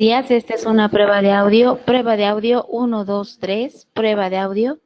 Días, esta es una prueba de audio 1, 2, 3, prueba de audio.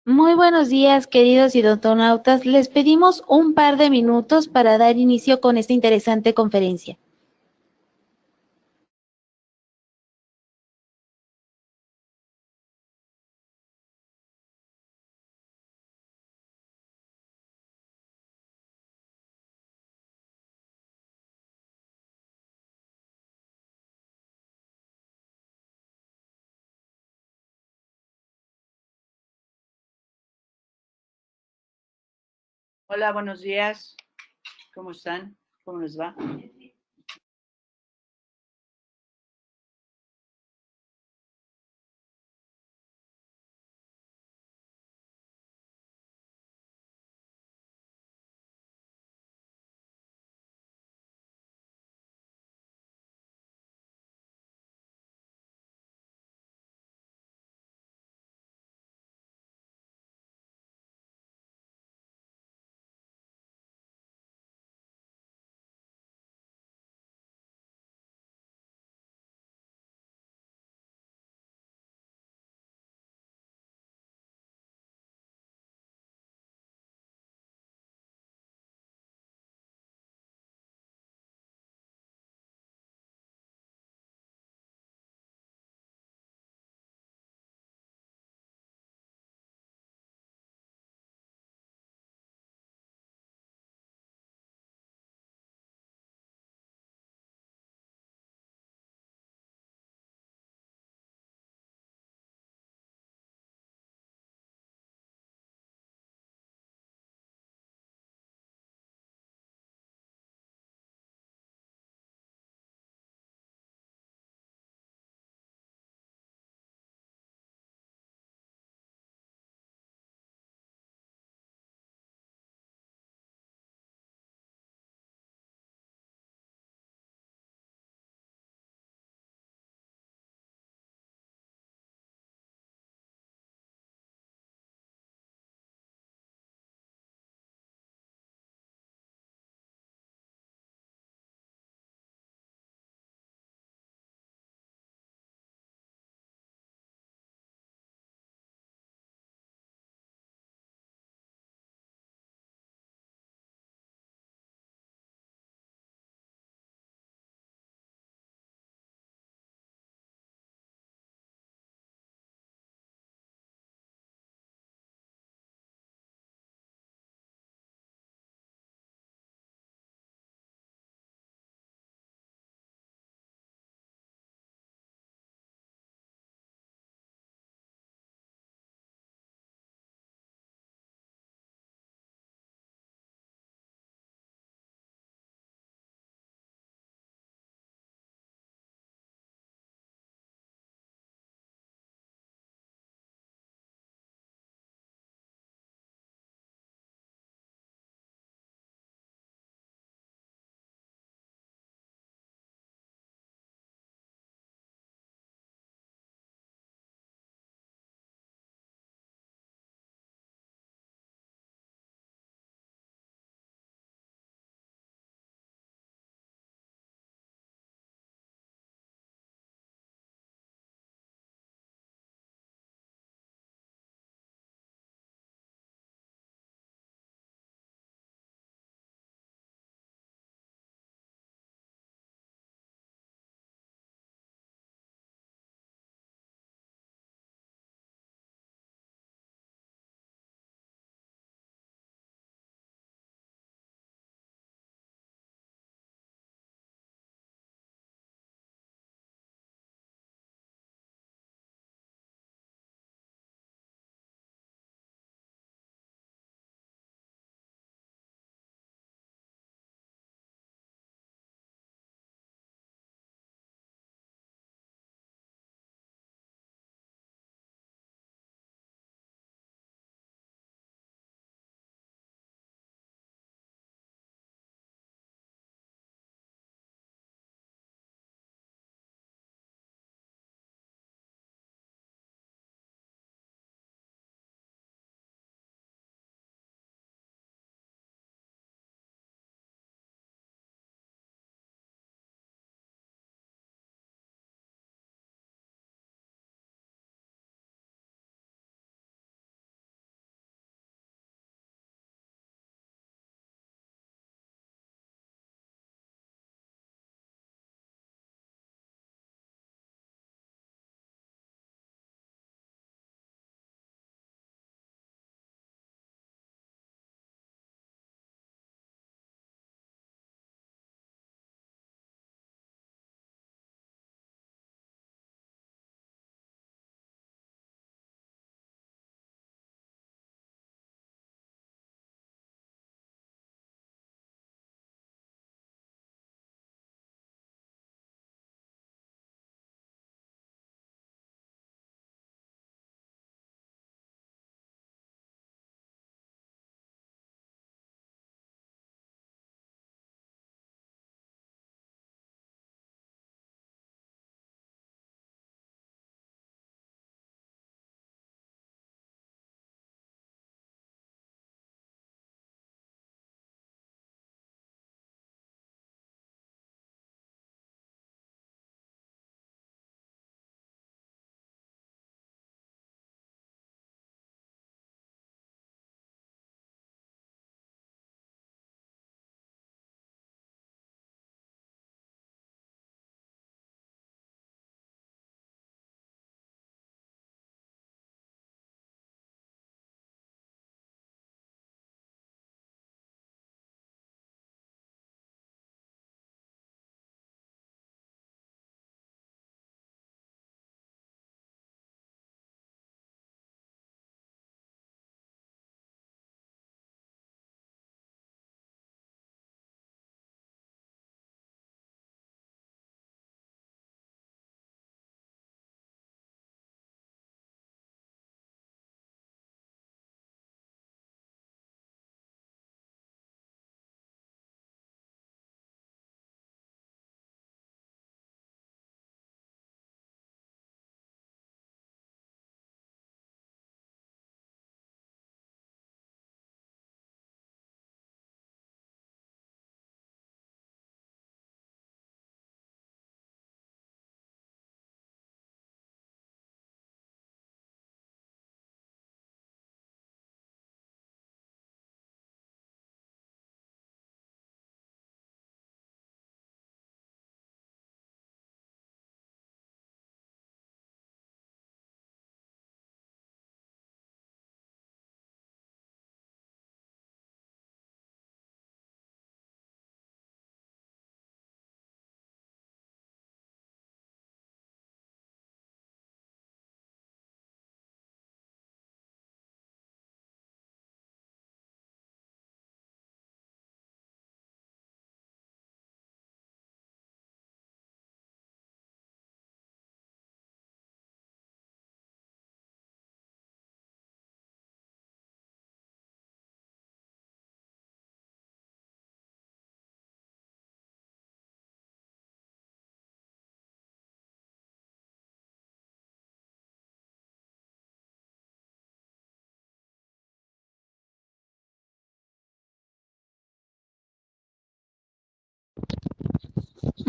Muy buenos días, queridos idontonautas. Les pedimos un par de minutos para dar inicio con esta interesante conferencia. Hola, buenos días. ¿Cómo están? ¿Cómo les va?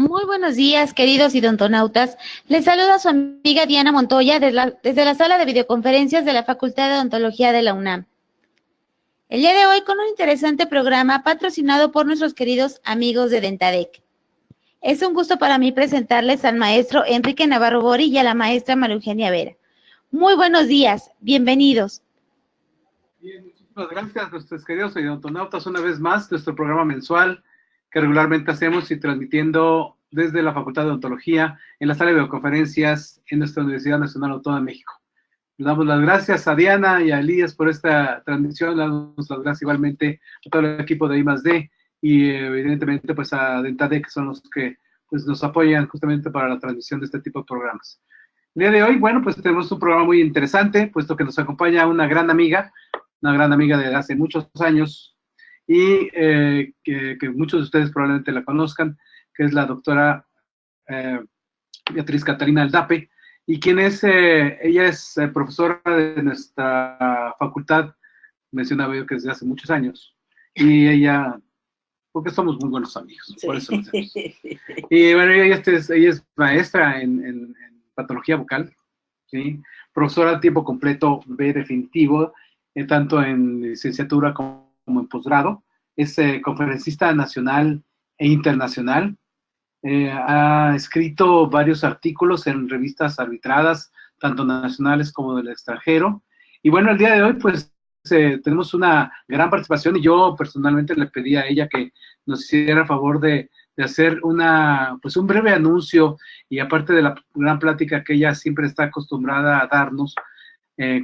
Muy buenos días, queridos idontonautas. Les saluda su amiga Diana Montoya desde la sala de videoconferencias de la Facultad de Odontología de la UNAM. El día de hoy con un interesante programa patrocinado por nuestros queridos amigos de Dentadec. Es un gusto para mí presentarles al maestro Enrique Navarro Bori y a la maestra María Eugenia Vera. Muy buenos días, bienvenidos. Bien, muchísimas gracias, nuestros queridos idontonautas, una vez más, nuestro programa mensual que regularmente hacemos y transmitiendo desde la Facultad de Odontología en la sala de videoconferencias en nuestra Universidad Nacional Autónoma de México. Le damos las gracias a Diana y a Elías por esta transmisión, le damos las gracias igualmente a todo el equipo de I+D y evidentemente pues a Dentadec, que son los que pues, nos apoyan justamente para la transmisión de este tipo de programas. El día de hoy, bueno, pues tenemos un programa muy interesante, puesto que nos acompaña una gran amiga de hace muchos años, y que muchos de ustedes probablemente la conozcan, que es la doctora Beatriz Catalina Aldape, y quien es, ella es profesora de nuestra facultad, mencionaba yo que desde hace muchos años, y ella, porque somos muy buenos amigos, por eso nos vemos. Y bueno, ella es maestra en patología bucal, ¿sí? Profesora a tiempo completo B definitivo, tanto en licenciatura como en posgrado. Es conferencista nacional e internacional. Ha escrito varios artículos en revistas arbitradas, tanto nacionales como del extranjero. Y bueno, el día de hoy, pues, tenemos una gran participación y yo personalmente le pedí a ella que nos hiciera el favor de hacer pues un breve anuncio y aparte de la gran plática que ella siempre está acostumbrada a darnos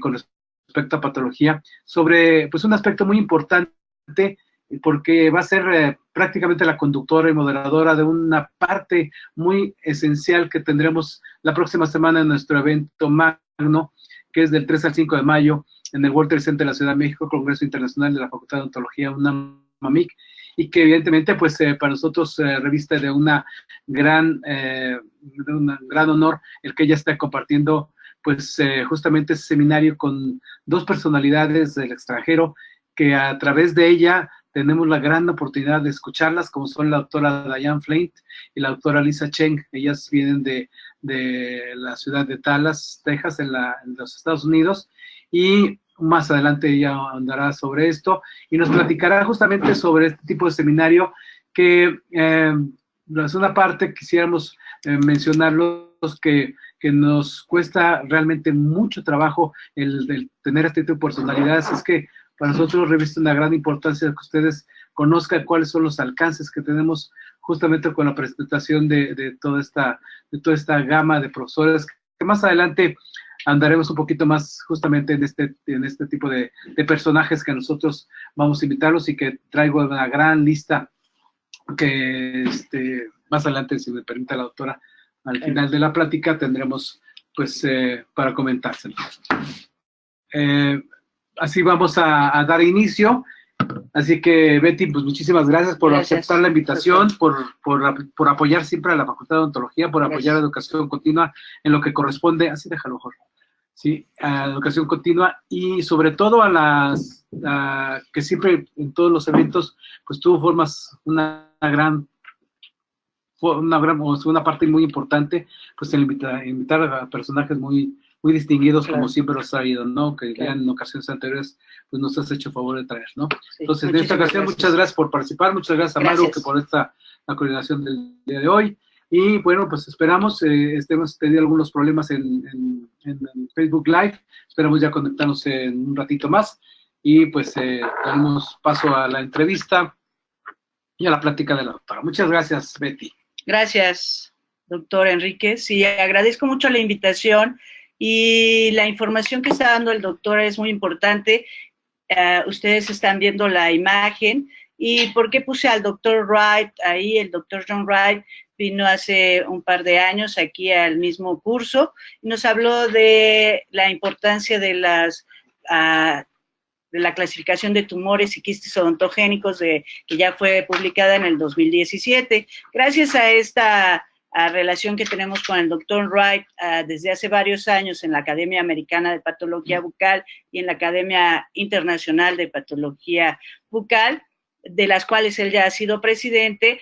con respecto a patología, sobre pues un aspecto muy importante porque va a ser prácticamente la conductora y moderadora de una parte muy esencial que tendremos la próxima semana en nuestro evento magno, que es del 3 al 5 de mayo en el World Trade Center de la Ciudad de México, Congreso Internacional de la Facultad de Odontología UNAM-MAMIC, y que evidentemente pues para nosotros reviste de un gran honor el que ella esté compartiendo pues justamente ese seminario con dos personalidades del extranjero que a través de ella tenemos la gran oportunidad de escucharlas, como son la doctora Diane Flint y la doctora Lisa Cheng. Ellas vienen de la ciudad de Dallas, Texas, en los Estados Unidos, y más adelante ella andará sobre esto y nos platicará justamente sobre este tipo de seminario que es una parte quisiéramos mencionarlos que nos cuesta realmente mucho trabajo el tener este tipo de personalidades. Es que para nosotros reviste una gran importancia que ustedes conozcan cuáles son los alcances que tenemos justamente con la presentación de toda esta gama de profesores, que más adelante andaremos un poquito más justamente en este tipo de personajes que nosotros vamos a invitarlos y que traigo una gran lista que más adelante, si me permite la doctora, al final de la plática tendremos pues para comentárselo. Así vamos a dar inicio. Así que, Betty, pues muchísimas gracias por aceptar la invitación, por apoyar siempre a la Facultad de Odontología, por apoyar a la educación continua en lo que corresponde, así déjalo mejor, sí, a la educación continua y sobre todo que siempre en todos los eventos, pues tú formas una parte muy importante, pues el invitar a personajes muy distinguidos, claro, como siempre los ha ido, ¿no? Que claro, ya en ocasiones anteriores, pues nos has hecho favor de traer, ¿no? Sí, entonces, en esta ocasión, muchas gracias por participar, muchas gracias a Maru, que por la coordinación del día de hoy, y bueno, pues esperamos, hemos tenido algunos problemas en Facebook Live, esperamos ya conectarnos en un ratito más, y pues damos paso a la entrevista y a la plática de la doctora. Muchas gracias, Betty. Gracias, doctor Enrique. Sí, agradezco mucho la invitación y la información que está dando el doctor es muy importante. Ustedes están viendo la imagen. ¿Y por qué puse al doctor Wright ahí? El doctor John Wright vino hace un par de años aquí al mismo curso y nos habló de la importancia de la clasificación de tumores y quistes odontogénicos que ya fue publicada en el 2017. Gracias a esta relación que tenemos con el doctor Wright desde hace varios años en la Academia Americana de Patología Bucal y en la Academia Internacional de Patología Bucal, de las cuales él ya ha sido presidente,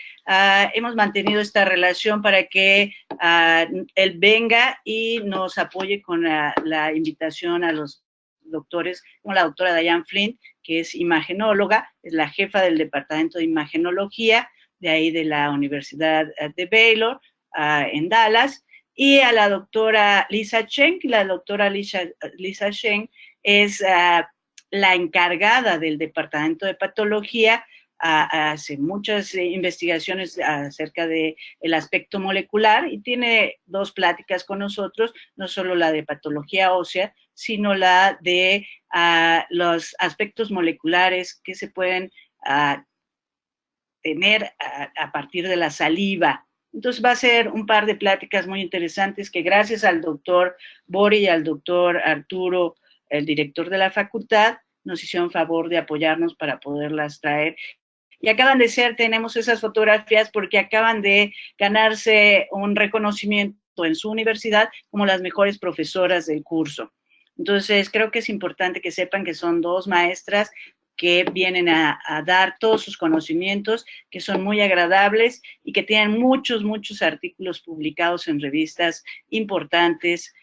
hemos mantenido esta relación para que él venga y nos apoye con la invitación a los doctores, como la doctora Diane Flint, que es imagenóloga, es la jefa del departamento de imagenología, de ahí de la Universidad de Baylor, en Dallas, y a la doctora Lisa Cheng. La doctora Lisa Cheng es la encargada del departamento de patología, hace muchas investigaciones acerca del aspecto molecular y tiene 2 pláticas con nosotros, no solo la de patología ósea, sino la de los aspectos moleculares que se pueden tener a partir de la saliva. Entonces va a ser un par de pláticas muy interesantes que gracias al doctor Bori y al doctor Arturo, el director de la facultad, nos hicieron favor de apoyarnos para poderlas traer. Y acaban de ser, tenemos esas fotografías porque acaban de ganarse un reconocimiento en su universidad como las mejores profesoras del curso. Entonces, creo que es importante que sepan que son 2 maestras que vienen a dar todos sus conocimientos, que son muy agradables y que tienen muchos artículos publicados en revistas importantes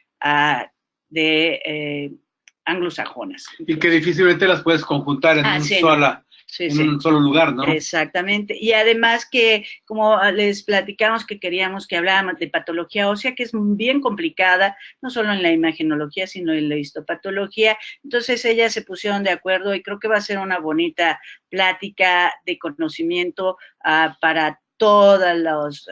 de anglosajonas. Y que difícilmente las puedes conjuntar en un solo lugar, ¿no? Exactamente. Y además que, como les platicamos que queríamos que habláramos de patología ósea, que es bien complicada, no solo en la imagenología, sino en la histopatología. Entonces ellas se pusieron de acuerdo y creo que va a ser una bonita plática de conocimiento para todos los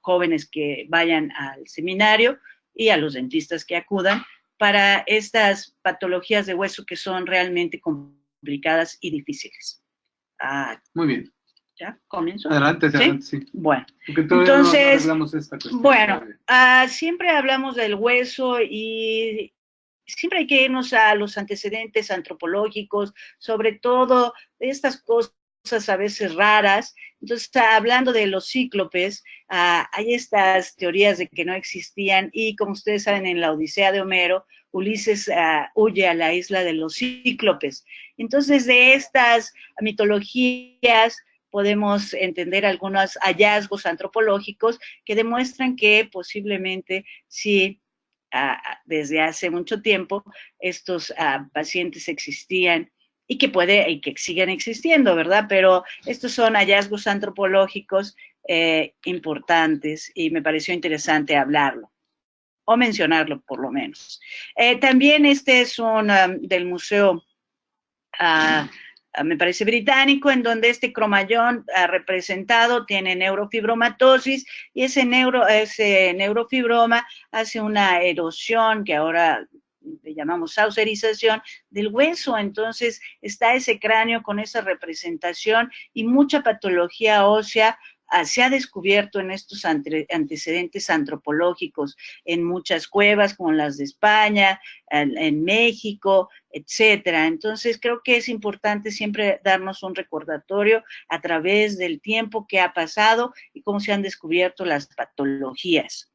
jóvenes que vayan al seminario y a los dentistas que acudan para estas patologías de hueso que son realmente complicadas y difíciles. Muy bien. ¿Ya? ¿Comienzo? Adelante, ¿Sí? Bueno. Entonces, siempre hablamos del hueso y siempre hay que irnos a los antecedentes antropológicos, sobre todo de estas cosas a veces raras. Entonces, hablando de los cíclopes, hay estas teorías de que no existían y como ustedes saben, en la Odisea de Homero, Ulises huye a la isla de los cíclopes. Entonces, de estas mitologías podemos entender algunos hallazgos antropológicos que demuestran que posiblemente sí, desde hace mucho tiempo, estos pacientes existían y que sigan existiendo, ¿verdad? Pero estos son hallazgos antropológicos importantes y me pareció interesante hablarlo, o mencionarlo por lo menos. También este es un del Museo, me parece británico, en donde este cromallón representado tiene neurofibromatosis y ese neurofibroma hace una erosión que ahora le llamamos saucerización del hueso. Entonces está ese cráneo con esa representación y mucha patología ósea se ha descubierto en estos antecedentes antropológicos en muchas cuevas como las de España, en México, etcétera. Entonces creo que es importante siempre darnos un recordatorio a través del tiempo que ha pasado y cómo se han descubierto las patologías.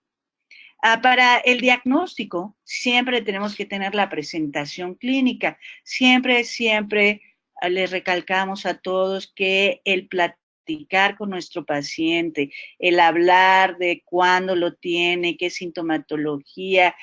Para el diagnóstico siempre tenemos que tener la presentación clínica. Siempre les recalcamos a todos que el platicar con nuestro paciente, el hablar de cuándo lo tiene, qué sintomatología,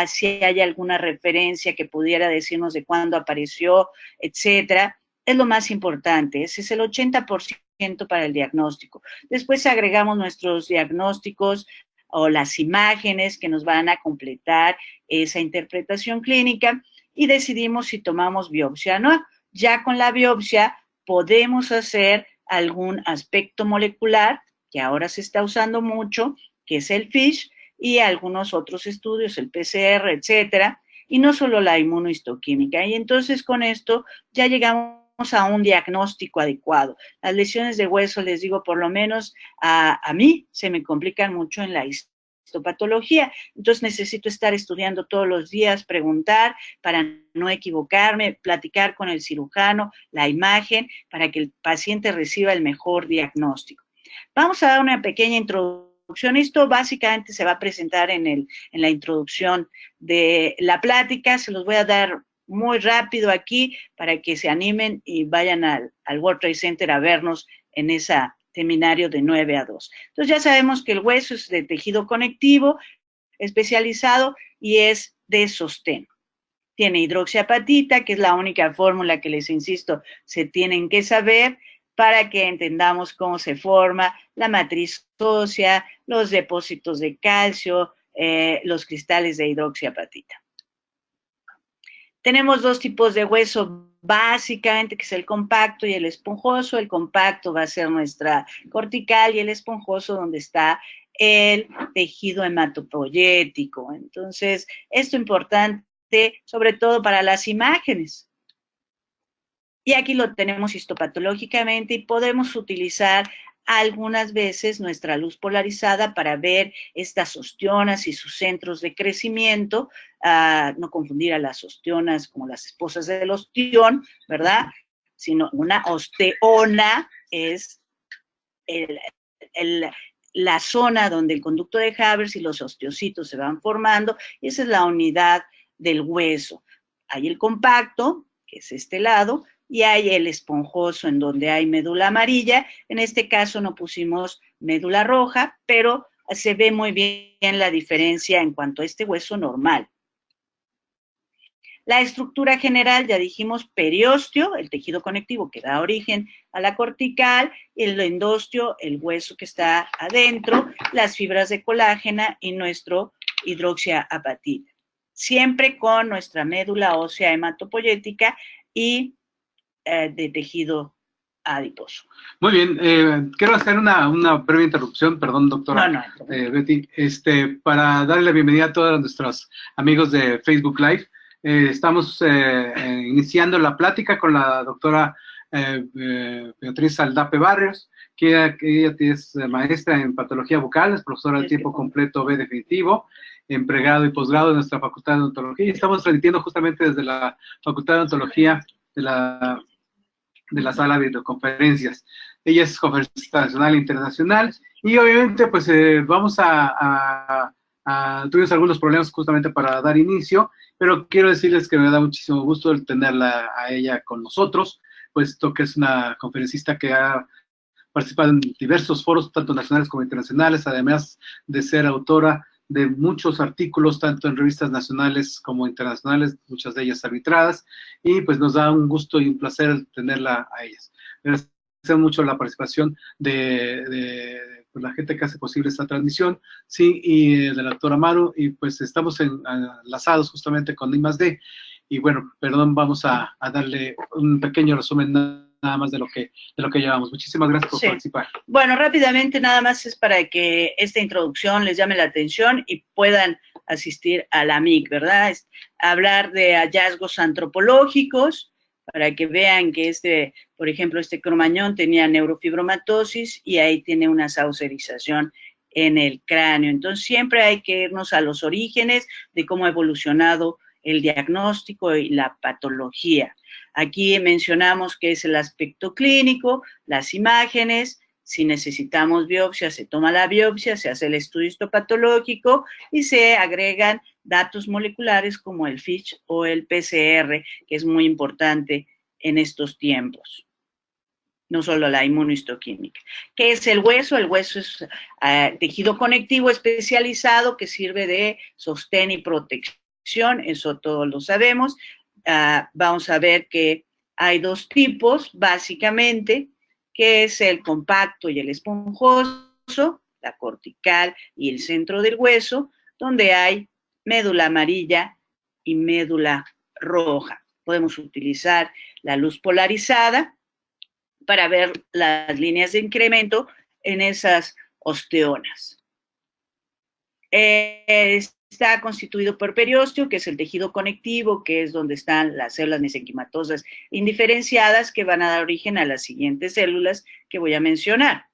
si hay alguna referencia que pudiera decirnos de cuándo apareció, etcétera, es lo más importante. Ese es el 80% para el diagnóstico. Después agregamos nuestros diagnósticos o las imágenes que nos van a completar esa interpretación clínica y decidimos si tomamos biopsia o no. Ya con la biopsia podemos hacer algún aspecto molecular, que ahora se está usando mucho, que es el FISH, y algunos otros estudios, el PCR, etcétera, y no solo la inmunohistoquímica. Y entonces con esto ya llegamos a un diagnóstico adecuado. Las lesiones de hueso, les digo, por lo menos a mí se me complican mucho en la histopatología, entonces necesito estar estudiando todos los días, preguntar para no equivocarme, platicar con el cirujano, la imagen, para que el paciente reciba el mejor diagnóstico. Vamos a dar una pequeña introducción. Esto básicamente se va a presentar en la introducción de la plática. Se los voy a dar muy rápido aquí para que se animen y vayan al World Trade Center a vernos en ese seminario de 9 a 2. Entonces ya sabemos que el hueso es de tejido conectivo, especializado y es de sostén. Tiene hidroxiapatita, que es la única fórmula que les insisto, se tienen que saber para que entendamos cómo se forma la matriz ósea, los depósitos de calcio, los cristales de hidroxiapatita. Tenemos dos tipos de hueso básicamente, que es el compacto y el esponjoso. El compacto va a ser nuestra cortical y el esponjoso donde está el tejido hematopoyético. Entonces, esto es importante, sobre todo para las imágenes. Y aquí lo tenemos histopatológicamente y podemos utilizar algunas veces nuestra luz polarizada para ver estas ostionas y sus centros de crecimiento, no confundir a las ostionas como las esposas del ostión, ¿verdad? Sino una osteona es la zona donde el conducto de Havers y los osteocitos se van formando, y esa es la unidad del hueso. Hay el compacto, que es este lado, y hay el esponjoso en donde hay médula amarilla. En este caso no pusimos médula roja, pero se ve muy bien la diferencia en cuanto a este hueso normal. La estructura general, ya dijimos, periósteo, el tejido conectivo que da origen a la cortical, el endostio, el hueso que está adentro, las fibras de colágena y nuestro hidroxiapatita. Siempre con nuestra médula ósea hematopoyética y de tejido adiposo. Muy bien, quiero hacer una breve interrupción, perdón, doctora Betty, para darle la bienvenida a todos nuestros amigos de Facebook Live. Estamos iniciando la plática con la doctora Beatriz Aldape Barrios, que ella es maestra en patología bucal, es profesora de tiempo completo B definitivo, en pregrado y posgrado de nuestra Facultad de Odontología, y estamos transmitiendo justamente desde la Facultad de Odontología de la sala de videoconferencias. Ella es conferencista nacional e internacional, y obviamente pues vamos tuvimos algunos problemas justamente para dar inicio, pero quiero decirles que me da muchísimo gusto el tenerla a ella con nosotros, puesto que es una conferencista que ha participado en diversos foros, tanto nacionales como internacionales, además de ser autora de muchos artículos, tanto en revistas nacionales como internacionales, muchas de ellas arbitradas, y pues nos da un gusto y un placer tenerla a ellas. Agradecemos mucho la participación de la gente que hace posible esta transmisión, sí, y de la doctora Maru, y pues estamos enlazados justamente con I+D, y bueno, perdón, vamos a darle un pequeño resumen nada más de lo que llevamos. Muchísimas gracias por participar. Bueno, rápidamente nada más es para que esta introducción les llame la atención y puedan asistir a la MIC, ¿verdad? Hablar de hallazgos antropológicos, para que vean que por ejemplo, este cromañón tenía neurofibromatosis y ahí tiene una saucerización en el cráneo. Entonces, siempre hay que irnos a los orígenes de cómo ha evolucionado el diagnóstico y la patología. Aquí mencionamos que es el aspecto clínico, las imágenes, si necesitamos biopsia, se toma la biopsia, se hace el estudio histopatológico y se agregan datos moleculares como el FISH o el PCR, que es muy importante en estos tiempos. No solo la inmunohistoquímica. ¿Qué es el hueso? El hueso es tejido conectivo especializado que sirve de sostén y protección, eso todos lo sabemos. Vamos a ver que hay dos tipos, básicamente, que es el compacto y el esponjoso, la cortical y el centro del hueso, donde hay médula amarilla y médula roja. Podemos utilizar la luz polarizada para ver las líneas de incremento en esas osteonas. Está constituido por periósteo, que es el tejido conectivo, que es donde están las células mesenquimatosas indiferenciadas que van a dar origen a las siguientes células que voy a mencionar,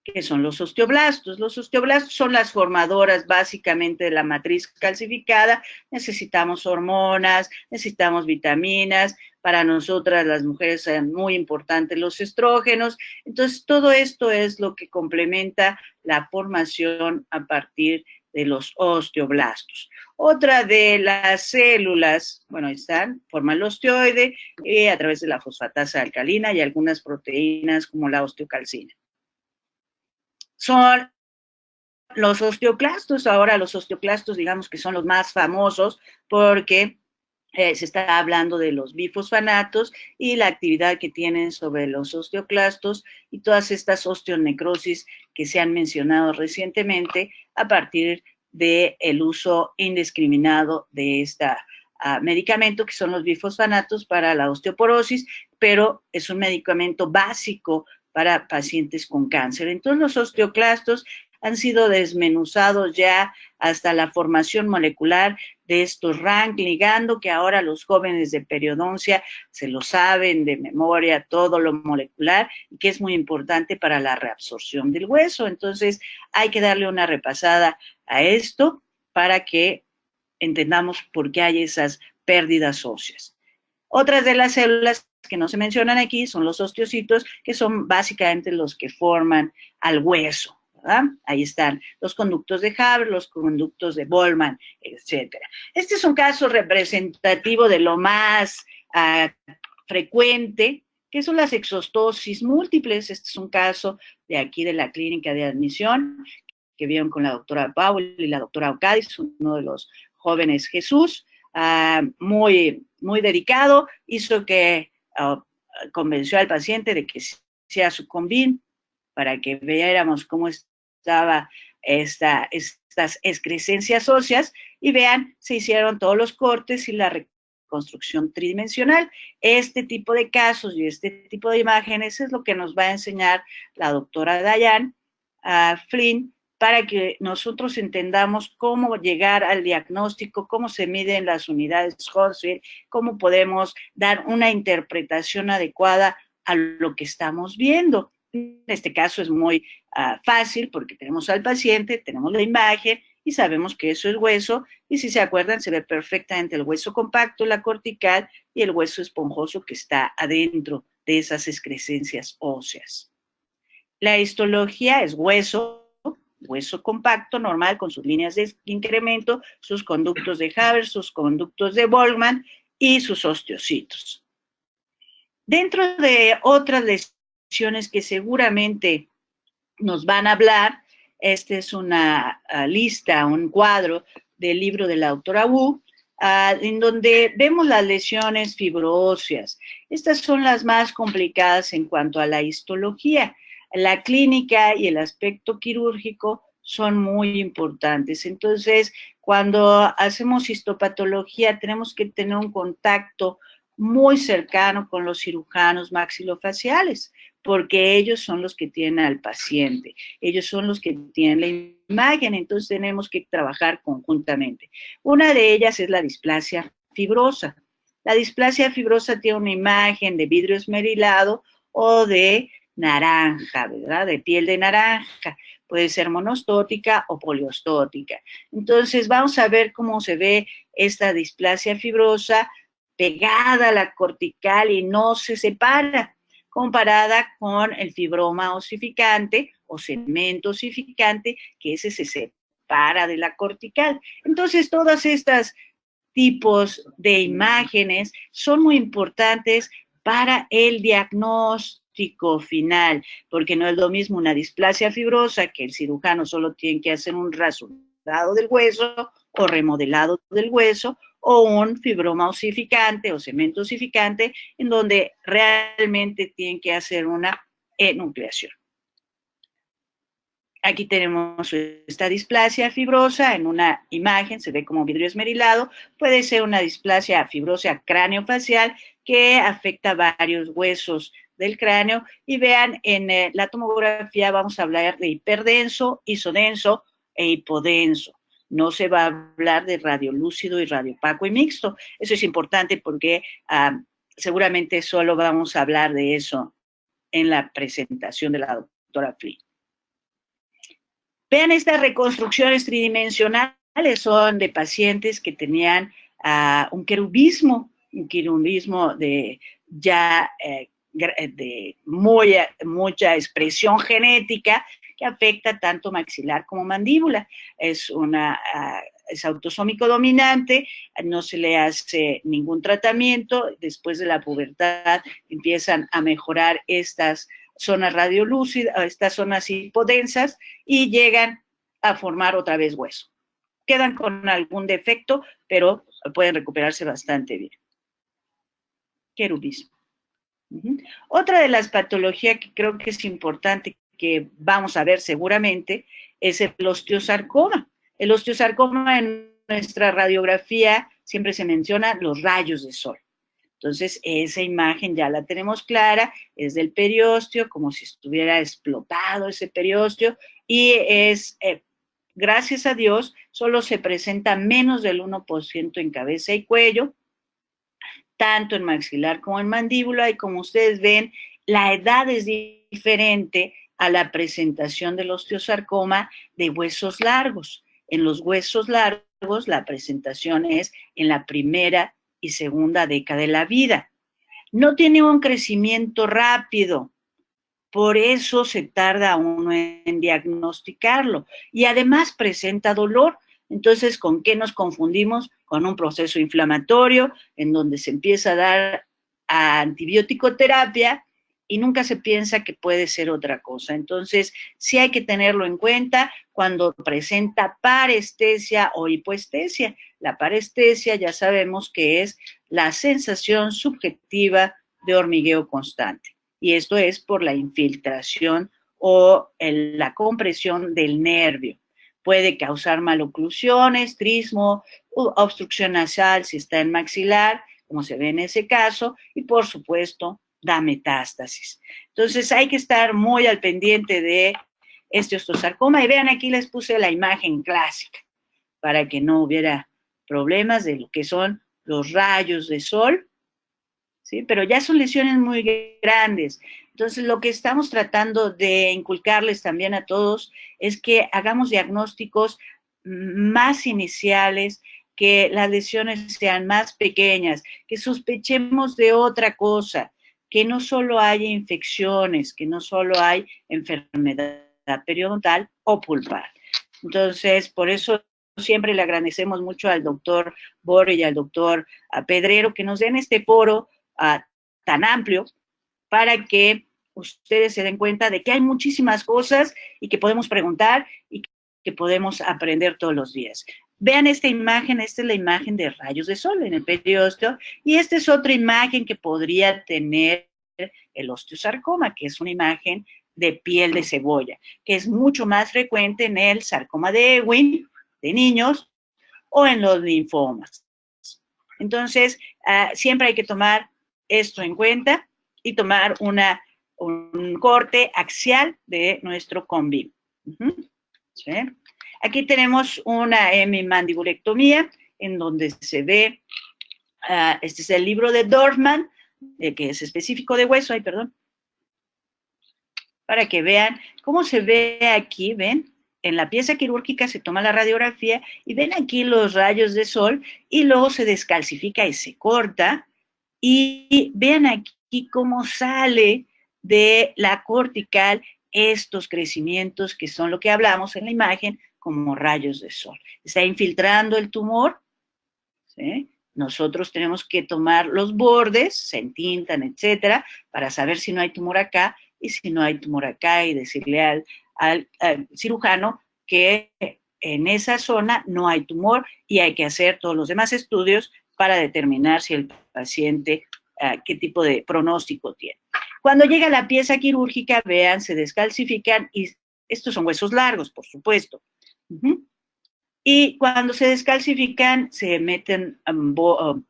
que son los osteoblastos. Los osteoblastos son las formadoras básicamente de la matriz calcificada. Necesitamos hormonas, necesitamos vitaminas. Para nosotras las mujeres son muy importantes los estrógenos. Entonces, todo esto es lo que complementa la formación a partir de los osteoblastos. Otra de las células, bueno, ahí están, forman el osteoide a través de la fosfatasa alcalina y algunas proteínas como la osteocalcina. Son los osteoclastos. Ahora los osteoclastos, digamos que son los más famosos porque se está hablando de los bifosfanatos y la actividad que tienen sobre los osteoclastos y todas estas osteonecrosis que se han mencionado recientemente a partir del uso indiscriminado de este medicamento, que son los bifosfanatos para la osteoporosis, pero es un medicamento básico para pacientes con cáncer. Entonces los osteoclastos han sido desmenuzados ya hasta la formación molecular de estos rank ligando, que ahora los jóvenes de periodoncia se lo saben de memoria, todo lo molecular, y que es muy importante para la reabsorción del hueso. Entonces hay que darle una repasada a esto para que entendamos por qué hay esas pérdidas óseas. Otras de las células que no se mencionan aquí son los osteocitos, que son básicamente los que forman al hueso, ¿verdad? Ahí están los conductos de Haber, los conductos de Boltzmann, etcétera. Este es un caso representativo de lo más frecuente, que son las exostosis múltiples. Este es un caso de aquí de la clínica de admisión que vieron con la doctora Powell y la doctora Ocadis, uno de los jóvenes Jesús, muy dedicado, hizo que convenció al paciente de que sea su combin para que viéramos cómo estaba estas excrescencias óseas, y vean, se hicieron todos los cortes y la reconstrucción tridimensional. Este tipo de casos y este tipo de imágenes es lo que nos va a enseñar la doctora Diane Flynn, para que nosotros entendamos cómo llegar al diagnóstico, cómo se miden las unidades Hounsfield, cómo podemos dar una interpretación adecuada a lo que estamos viendo. En este caso es muy fácil porque tenemos al paciente, tenemos la imagen y sabemos que eso es hueso, y si se acuerdan se ve perfectamente el hueso compacto, la cortical y el hueso esponjoso que está adentro de esas excrescencias óseas. La histología es hueso compacto, normal, con sus líneas de incremento, sus conductos de Haber, sus conductos de Boltzmann y sus osteocitos. Dentro de otras lesiones que seguramente nos van a hablar, esta es una lista, un cuadro del libro de la doctora Wu, en donde vemos las lesiones fibroóseas. Estas son las más complicadas en cuanto a la histología. La clínica y el aspecto quirúrgico son muy importantes. Entonces, cuando hacemos histopatología, tenemos que tener un contacto muy cercano con los cirujanos maxilofaciales, porque ellos son los que tienen al paciente, ellos son los que tienen la imagen, entonces tenemos que trabajar conjuntamente. Una de ellas es la displasia fibrosa. La displasia fibrosa tiene una imagen de vidrio esmerilado o de naranja, ¿verdad? De piel de naranja. Puede ser monostótica o poliostótica. Entonces, vamos a ver cómo se ve esta displasia fibrosa pegada a la cortical y no se separa, comparada con el fibroma osificante o cemento osificante, que ese se separa de la cortical. Entonces, todas estas tipos de imágenes son muy importantes para el diagnóstico final, porque no es lo mismo una displasia fibrosa, que el cirujano solo tiene que hacer un rasurado del hueso o remodelado del hueso, o un fibroma osificante o cemento osificante, en donde realmente tienen que hacer una enucleación. Aquí tenemos esta displasia fibrosa en una imagen, se ve como vidrio esmerilado. Puede ser una displasia fibrosa craneofacial que afecta varios huesos del cráneo. Y vean, en la tomografía vamos a hablar de hiperdenso, isodenso e hipodenso. No se va a hablar de radiolúcido y radiopaco y mixto. Eso es importante porque seguramente solo vamos a hablar de eso en la presentación de la doctora Flynn. Vean, estas reconstrucciones tridimensionales son de pacientes que tenían un querubismo de ya de mucha expresión genética, que afecta tanto maxilar como mandíbula. Es autosómico dominante, no se le hace ningún tratamiento, después de la pubertad empiezan a mejorar estas zonas radiolúcidas, estas zonas hipodensas, y llegan a formar otra vez hueso. Quedan con algún defecto, pero pueden recuperarse bastante bien. Querubismo. Otra de las patologías que creo que es importante que vamos a ver seguramente es el osteosarcoma. El osteosarcoma, en nuestra radiografía siempre se menciona los rayos de sol. Entonces, esa imagen ya la tenemos clara, es del periósteo, como si estuviera explotado ese periósteo, y es, gracias a Dios, solo se presenta menos del 1% en cabeza y cuello, tanto en maxilar como en mandíbula, y como ustedes ven, la edad es diferente a la presentación del osteosarcoma de huesos largos. En los huesos largos, la presentación es en la primera y segunda década de la vida. No tiene un crecimiento rápido, por eso se tarda uno en diagnosticarlo, y además presenta dolor. Entonces, ¿con qué nos confundimos? Con un proceso inflamatorio en donde se empieza a dar antibiótico terapia y nunca se piensa que puede ser otra cosa. Entonces, sí hay que tenerlo en cuenta cuando presenta parestesia o hipoestesia. La parestesia ya sabemos que es la sensación subjetiva de hormigueo constante, y esto es por la infiltración o la compresión del nervio. Puede causar maloclusiones, trismo, obstrucción nasal si está en maxilar, como se ve en ese caso, y por supuesto da metástasis. Entonces hay que estar muy al pendiente de este osteosarcoma, y vean, aquí les puse la imagen clásica para que no hubiera problemas de lo que son los rayos de sol, ¿sí? Pero ya son lesiones muy grandes. Entonces, lo que estamos tratando de inculcarles también a todos es que hagamos diagnósticos más iniciales, que las lesiones sean más pequeñas, que sospechemos de otra cosa, que no solo haya infecciones, que no solo hay enfermedad periodontal o pulpar. Entonces, por eso siempre le agradecemos mucho al doctor Borre y al doctor Pedrero que nos den este foro tan amplio para que ustedes se den cuenta de que hay muchísimas cosas y que podemos preguntar y que podemos aprender todos los días. Vean esta imagen, esta es la imagen de rayos de sol en el periósteo, y esta es otra imagen que podría tener el osteosarcoma, que es una imagen de piel de cebolla, que es mucho más frecuente en el sarcoma de Ewing, de niños, o en los linfomas. Entonces, siempre hay que tomar esto en cuenta y tomar un corte axial de nuestro combi. ¿Sí? Aquí tenemos una hemimandibulectomía en donde se ve, este es el libro de Dorfman, que es específico de hueso, para que vean cómo se ve aquí, ¿ven? En la pieza quirúrgica se toma la radiografía y ven aquí los rayos de sol, y luego se descalcifica y se corta, y vean aquí cómo sale de la cortical estos crecimientos que son lo que hablamos en la imagen como rayos de sol. Está infiltrando el tumor, ¿sí? Nosotros tenemos que tomar los bordes, se entintan, etcétera, para saber si no hay tumor acá, y si no hay tumor acá, y decirle al cirujano que en esa zona no hay tumor, y hay que hacer todos los demás estudios para determinar si el paciente, qué tipo de pronóstico tiene. Cuando llega la pieza quirúrgica, vean, se descalcifican, y estos son huesos largos, por supuesto. Y cuando se descalcifican, se meten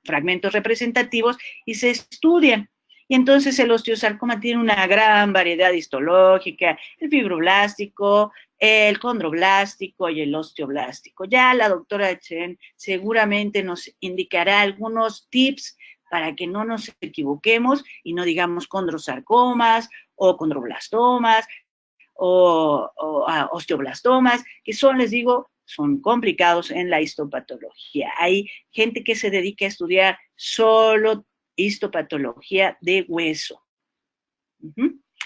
fragmentos representativos y se estudian. Y entonces el osteosarcoma tiene una gran variedad histológica, el fibroblástico, el condroblástico y el osteoblástico. Ya la doctora Chen seguramente nos indicará algunos tips para que no nos equivoquemos y no digamos condrosarcomas o condroblastomas o osteoblastomas, que son, les digo, son complicados en la histopatología. Hay gente que se dedica a estudiar solo histopatología de hueso.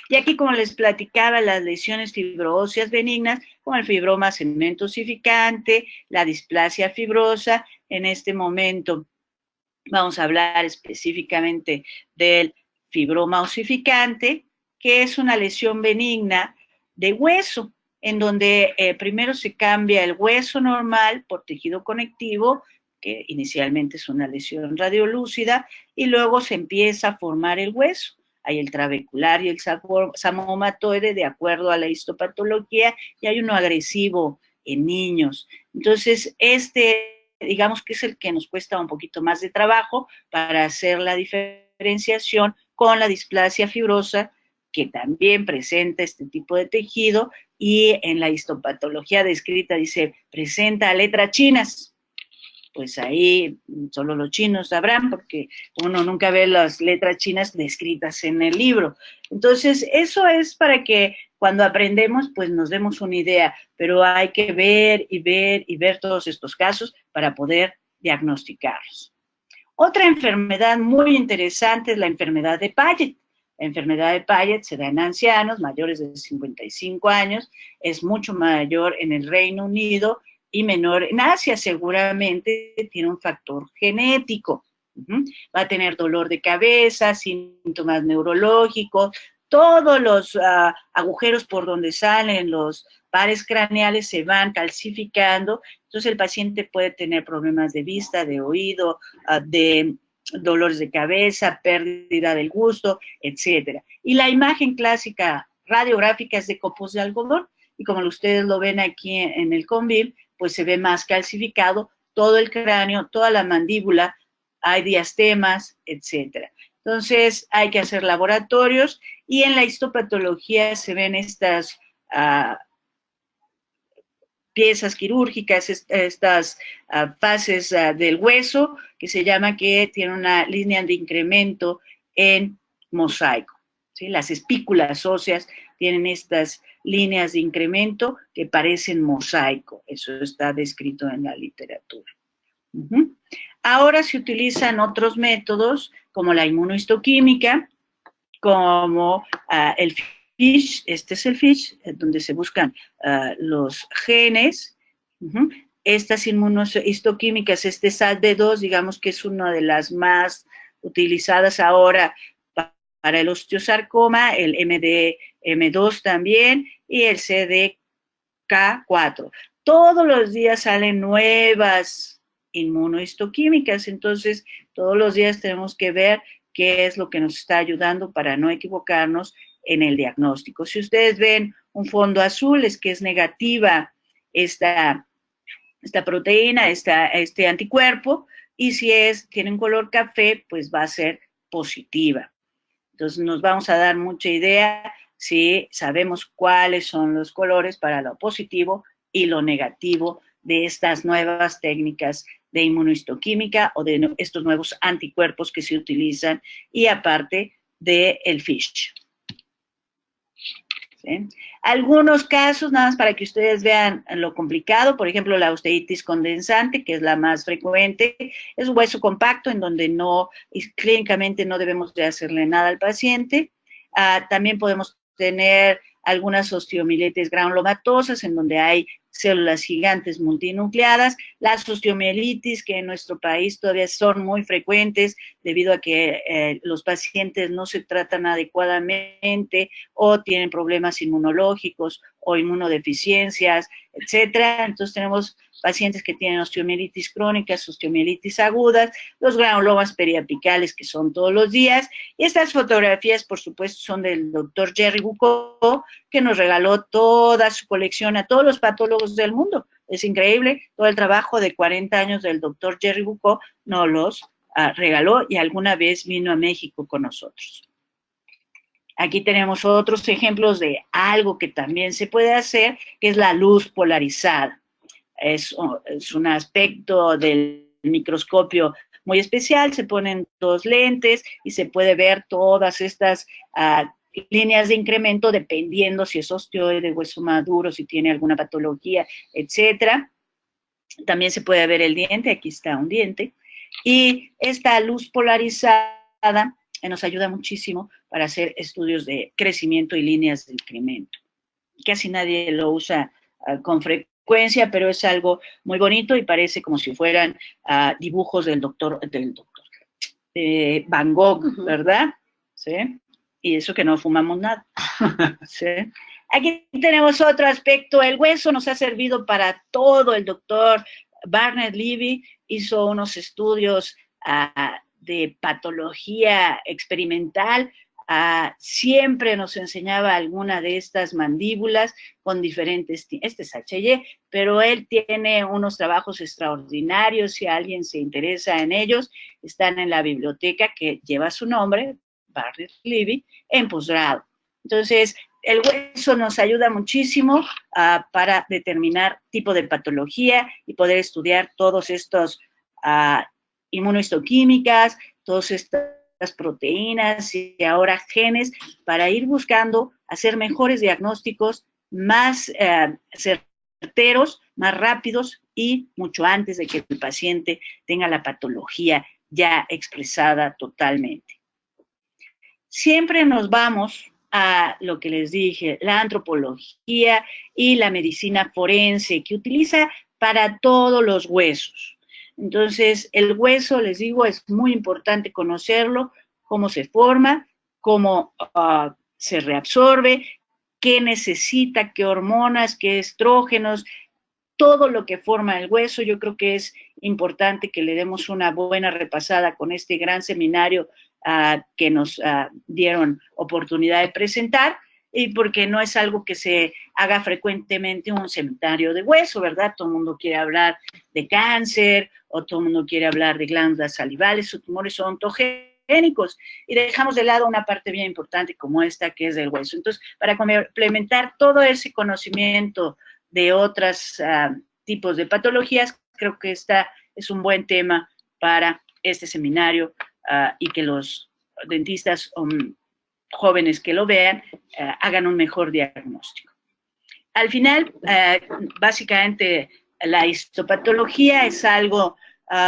Y aquí, como les platicaba, las lesiones fibroóseas benignas, como el fibroma cemento osificante, la displasia fibrosa. En este momento vamos a hablar específicamente del fibroma osificante, que es una lesión benigna de hueso, en donde primero se cambia el hueso normal por tejido conectivo, que inicialmente es una lesión radiolúcida, y luego se empieza a formar el hueso. Hay el trabecular y el psammomatoide de acuerdo a la histopatología, y hay uno agresivo en niños. Entonces, digamos que es el que nos cuesta un poquito más de trabajo para hacer la diferenciación con la displasia fibrosa, que también presenta este tipo de tejido, y en la histopatología descrita dice, presenta letras chinas. Pues ahí solo los chinos sabrán, porque uno nunca ve las letras chinas descritas en el libro. Entonces, eso es para que cuando aprendemos, pues nos demos una idea, pero hay que ver y ver y ver todos estos casos para poder diagnosticarlos. Otra enfermedad muy interesante es la enfermedad de Paget. La enfermedad de Paget se da en ancianos mayores de 55 años, es mucho mayor en el Reino Unido y menor en Asia. Seguramente tiene un factor genético. Va a tener dolor de cabeza, síntomas neurológicos, todos los agujeros por donde salen los pares craneales se van calcificando, entonces el paciente puede tener problemas de vista, de oído, de dolores de cabeza, pérdida del gusto, etcétera. Y la imagen clásica radiográfica es de copos de algodón, y como ustedes lo ven aquí en el CONVIL, pues se ve más calcificado todo el cráneo, toda la mandíbula, hay diastemas, etcétera. Entonces hay que hacer laboratorios, y en la histopatología se ven estas piezas quirúrgicas, estas fases del hueso, que se llama que tiene una línea de incremento en mosaico. ¿Sí? Las espículas óseas tienen estas líneas de incremento que parecen mosaico. Eso está descrito en la literatura. Ahora se utilizan otros métodos como la inmunohistoquímica, como el FISH, este es el FISH, donde se buscan los genes. Estas inmunohistoquímicas, este SALD-2, digamos que es una de las más utilizadas ahora para el osteosarcoma, el MDM2 también, y el CDK4. Todos los días salen nuevas inmunohistoquímicas, entonces todos los días tenemos que ver qué es lo que nos está ayudando para no equivocarnos en el diagnóstico. Si ustedes ven un fondo azul, es que es negativa esta proteína, este anticuerpo, y si tiene un color café, pues va a ser positiva. Entonces nos vamos a dar mucha idea si sabemos cuáles son los colores para lo positivo y lo negativo de estas nuevas técnicas de inmunohistoquímica o de estos nuevos anticuerpos que se utilizan, y aparte del FISH. ¿Sí? Algunos casos, nada más para que ustedes vean lo complicado, por ejemplo, la osteitis condensante, que es la más frecuente, es un hueso compacto en donde clínicamente no debemos de hacerle nada al paciente. También podemos tener algunas osteomielitis granulomatosas, en donde hay células gigantes multinucleadas, las osteomielitis, que en nuestro país todavía son muy frecuentes debido a que los pacientes no se tratan adecuadamente o tienen problemas inmunológicos o inmunodeficiencias, etcétera. Entonces tenemos pacientes que tienen osteomielitis crónicas, osteomielitis agudas, los granulomas periapicales, que son todos los días, y estas fotografías, por supuesto, son del doctor Jerry Bucco, que nos regaló toda su colección a todos los patólogos del mundo. Es increíble, todo el trabajo de 40 años del doctor Jerry Bucco nos los regaló, y alguna vez vino a México con nosotros. Aquí tenemos otros ejemplos de algo que también se puede hacer, que es la luz polarizada. Es un aspecto del microscopio muy especial, se ponen dos lentes y se puede ver todas estas líneas de incremento dependiendo si es osteoide, hueso maduro, si tiene alguna patología, etcétera. También se puede ver el diente, aquí está un diente, y esta luz polarizada nos ayuda muchísimo para hacer estudios de crecimiento y líneas de incremento. Casi nadie lo usa con frecuencia, pero es algo muy bonito y parece como si fueran dibujos del doctor Van Gogh, ¿verdad? ¿Sí? Y eso que no fumamos nada. ¿Sí? Aquí tenemos otro aspecto. El hueso nos ha servido para todo. El doctor Barnett Levy hizo unos estudios de patología experimental. Siempre nos enseñaba alguna de estas mandíbulas con diferentes, este es H&Y, pero él tiene unos trabajos extraordinarios. Si alguien se interesa en ellos, están en la biblioteca que lleva su nombre, Barnett Levy, en posgrado. Entonces, el hueso nos ayuda muchísimo para determinar tipo de patología y poder estudiar todos estos inmunohistoquímicas, todas estas proteínas y ahora genes, para ir buscando hacer mejores diagnósticos más certeros, más rápidos y mucho antes de que el paciente tenga la patología ya expresada totalmente. Siempre nos vamos a lo que les dije, la antropología y la medicina forense, que utiliza para todos los huesos. Entonces, el hueso, les digo, es muy importante conocerlo, cómo se forma, cómo se reabsorbe, qué necesita, qué hormonas, qué estrógenos, todo lo que forma el hueso. Yo creo que es importante que le demos una buena repasada con este gran seminario que nos dieron oportunidad de presentar, y porque no es algo que se haga frecuentemente un seminario de hueso, ¿verdad? Todo el mundo quiere hablar de cáncer, o todo el mundo quiere hablar de glándulas salivales o tumores odontogénicos, y dejamos de lado una parte bien importante como esta, que es del hueso. Entonces, para complementar todo ese conocimiento de otros tipos de patologías, creo que esta es un buen tema para este seminario, y que los dentistas jóvenes que lo vean hagan un mejor diagnóstico. Al final, básicamente, la histopatología es algo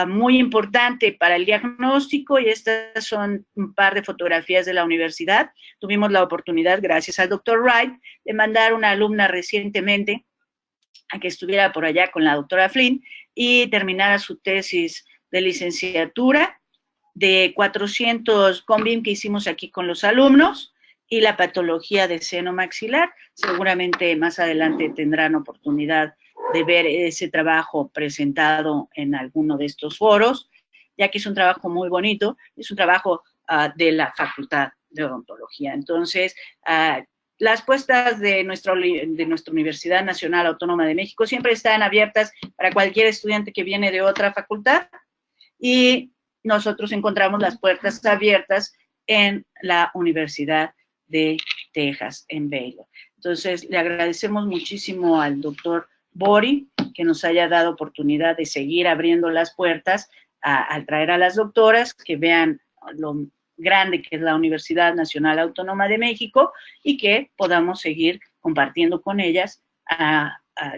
muy importante para el diagnóstico, y estas son un par de fotografías de la universidad. Tuvimos la oportunidad, gracias al doctor Wright, de mandar una alumna recientemente a que estuviera por allá con la doctora Flynn y terminara su tesis de licenciatura de 400 CONVIM que hicimos aquí con los alumnos, y la patología de seno maxilar. Seguramente más adelante tendrán oportunidad de ver ese trabajo presentado en alguno de estos foros, ya que es un trabajo muy bonito, es un trabajo de la Facultad de Odontología. Entonces, las puertas de nuestra Universidad Nacional Autónoma de México siempre están abiertas para cualquier estudiante que viene de otra facultad, y nosotros encontramos las puertas abiertas en la Universidad de Texas, en Baylor. Entonces, le agradecemos muchísimo al doctor Bori que nos haya dado oportunidad de seguir abriendo las puertas al traer a las doctoras que vean lo grande que es la Universidad Nacional Autónoma de México, y que podamos seguir compartiendo con ellas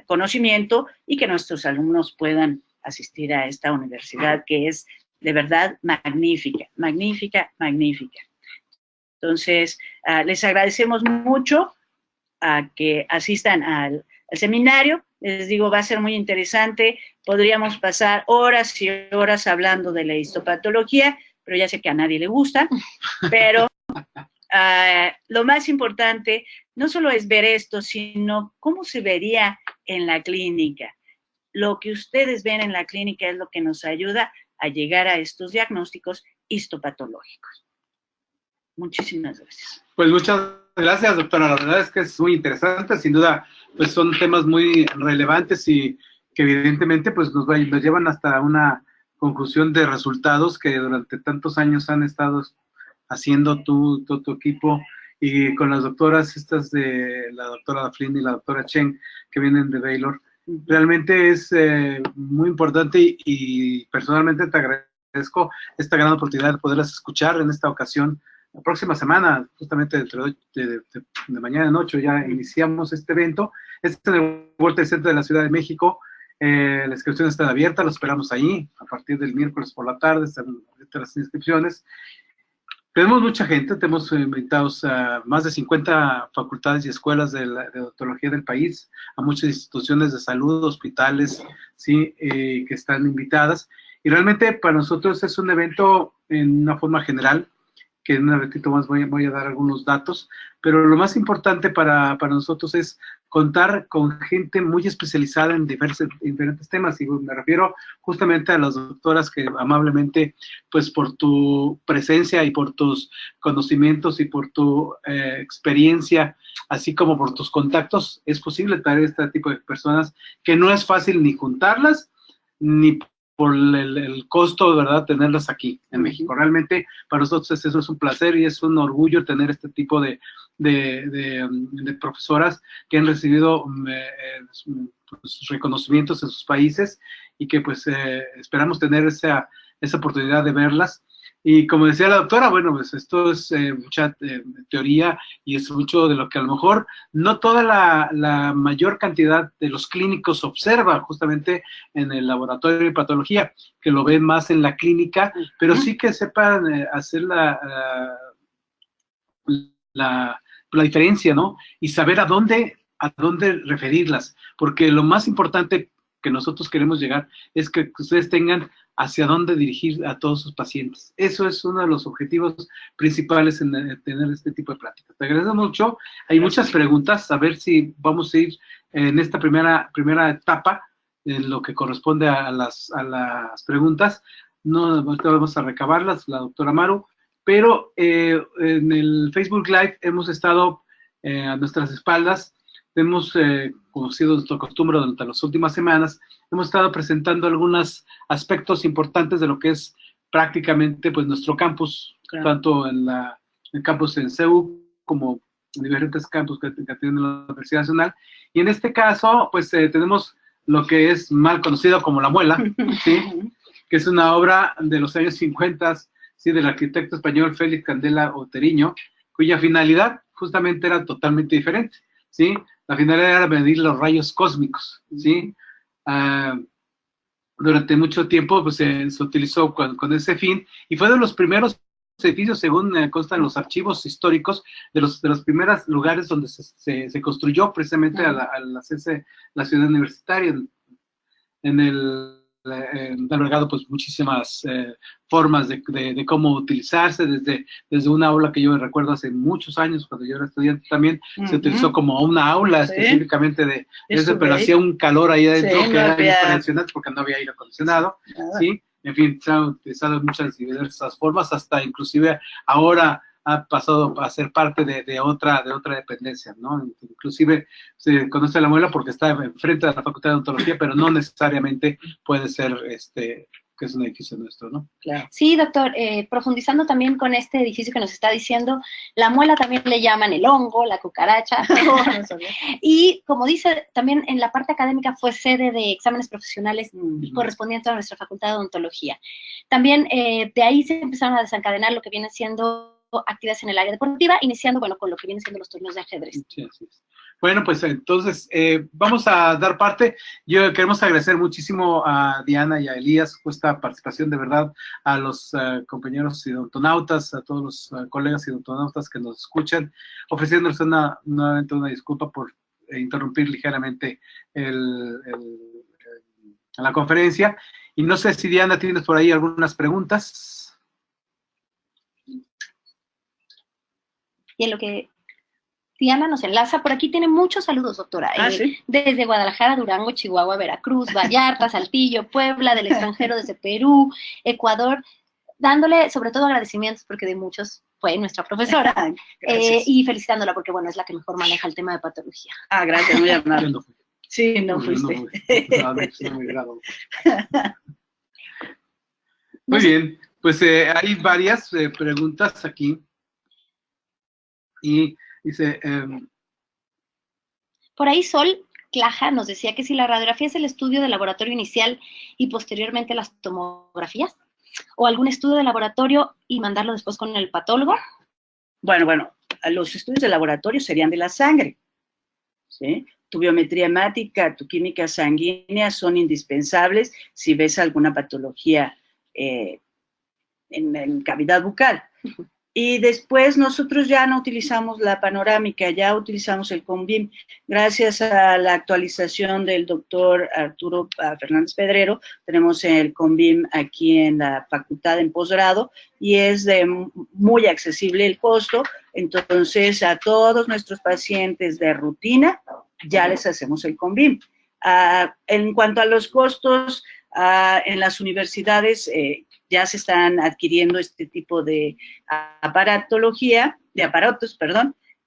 conocimiento, y que nuestros alumnos puedan asistir a esta universidad que es de verdad magnífica, magnífica, magnífica. Entonces, les agradecemos mucho que asistan al seminario. Les digo, va a ser muy interesante. Podríamos pasar horas y horas hablando de la histopatología, pero ya sé que a nadie le gusta. Pero lo más importante no solo es ver esto, sino cómo se vería en la clínica. Lo que ustedes ven en la clínica es lo que nos ayuda a llegar a estos diagnósticos histopatológicos. Muchísimas gracias. Pues muchas gracias, doctora. La verdad es que es muy interesante. Sin duda, pues son temas muy relevantes y que evidentemente pues nos llevan hasta una conclusión de resultados que durante tantos años han estado haciendo tu equipo, y con las doctoras estas de la doctora Flynn y la doctora Chen, que vienen de Baylor. Realmente es muy importante, y personalmente te agradezco esta gran oportunidad de poderlas escuchar en esta ocasión. La próxima semana, justamente dentro de mañana en 8, ya iniciamos este evento. Este es en el World Trade Center de la Ciudad de México. La inscripción está abierta, lo esperamos ahí a partir del miércoles por la tarde, están las inscripciones. Tenemos mucha gente, tenemos invitados a más de 50 facultades y escuelas de odontología del país, a muchas instituciones de salud, hospitales, ¿sí? Que están invitadas. Y realmente para nosotros es un evento en una forma general, que en un ratito más voy a dar algunos datos, pero lo más importante para nosotros es contar con gente muy especializada en diferentes temas, y me refiero justamente a las doctoras que amablemente, pues por tu presencia y por tus conocimientos y por tu experiencia, así como por tus contactos, es posible traer este tipo de personas que no es fácil ni juntarlas, ni por el costo, ¿verdad?, tenerlas aquí en México. Realmente para nosotros eso es un placer y es un orgullo tener este tipo de profesoras que han recibido pues, reconocimientos en sus países y que pues esperamos tener esa oportunidad de verlas. Y como decía la doctora, bueno, pues esto es mucha teoría y es mucho de lo que a lo mejor no toda la mayor cantidad de los clínicos observa justamente en el laboratorio de patología, que lo ven más en la clínica, pero sí que sepan hacer la diferencia, ¿no? Y saber a dónde referirlas, porque lo más importante que nosotros queremos llegar es que ustedes tengan hacia dónde dirigir a todos sus pacientes. Eso es uno de los objetivos principales en tener este tipo de pláticas. Te agradezco mucho. Hay muchas preguntas, a ver si vamos a ir en esta primera etapa, en lo que corresponde a las preguntas. No, vamos a recabarlas, la doctora Maru, pero en el Facebook Live hemos estado a nuestras espaldas, hemos, como ha sido nuestra costumbre durante las últimas semanas, hemos estado presentando algunos aspectos importantes de lo que es prácticamente pues nuestro campus, claro, tanto en el campus en CEU como en diferentes campus que tiene la Universidad Nacional. Y en este caso, pues tenemos lo que es mal conocido como La Muela, ¿sí? Que es una obra de los años 50, ¿sí? Del arquitecto español Félix Candela Oteriño, cuya finalidad justamente era totalmente diferente, ¿sí? La finalidad era medir los rayos cósmicos, ¿sí? Durante mucho tiempo pues, se utilizó con ese fin, y fue de los primeros edificios, según constan los archivos históricos, de los primeros lugares donde se construyó precisamente al hacerse la ciudad universitaria. En el albergado pues muchísimas formas de cómo utilizarse, desde una aula que yo recuerdo hace muchos años, cuando yo era estudiante también, se utilizó como una aula específicamente de eso, pero hacía un calor ahí adentro que era impresionante porque no había aire acondicionado, ¿sí? En fin, se han utilizado muchas diversas formas, hasta inclusive ahora ha pasado a ser parte de otra dependencia, ¿no? Inclusive se conoce La Muela porque está enfrente de la Facultad de Odontología, pero no necesariamente puede ser que es un edificio nuestro, ¿no? Claro. Sí, doctor, profundizando también con este edificio que nos está diciendo, La Muela también le llaman el hongo, la cucaracha, y como dice, también en la parte académica fue sede de exámenes profesionales correspondientes a nuestra Facultad de Odontología. También de ahí se empezaron a desencadenar lo que viene siendo actividades en el área deportiva, iniciando, bueno, con lo que vienen siendo los torneos de ajedrez. Sí, así es. Bueno, pues entonces vamos a dar parte. Queremos agradecer muchísimo a Diana y a Elías esta participación, de verdad, a los compañeros odontonautas, a todos los colegas odontonautas que nos escuchan, ofreciéndoles nuevamente una disculpa por interrumpir ligeramente la conferencia. Y no sé si, Diana, tienes por ahí algunas preguntas. Y en lo que Diana nos enlaza, por aquí tiene muchos saludos, doctora. ¿Sí? Desde Guadalajara, Durango, Chihuahua, Veracruz, Vallarta, Saltillo, Puebla, del extranjero, desde Perú, Ecuador, dándole sobre todo agradecimientos porque de muchos fue nuestra profesora, y felicitándola porque, bueno, es la que mejor maneja el tema de patología. Gracias, muy amable. Sí, no fuiste. Muy bien, pues hay varias preguntas aquí. Y dice... por ahí Sol Claja nos decía que si la radiografía es el estudio de laboratorio inicial y posteriormente las tomografías, o algún estudio de laboratorio y mandarlo después con el patólogo. Bueno, los estudios de laboratorio serían de la sangre, ¿sí? Tu biometría hemática, tu química sanguínea son indispensables si ves alguna patología en cavidad bucal. Y después nosotros ya no utilizamos la panorámica, ya utilizamos el CONVIM. Gracias a la actualización del doctor Arturo Fernández Pedrero, tenemos el CONVIM aquí en la facultad en posgrado y es de muy accesible el costo. Entonces, a todos nuestros pacientes de rutina ya les hacemos el CONVIM. En cuanto a los costos, en las universidades ya se están adquiriendo este tipo de aparatos,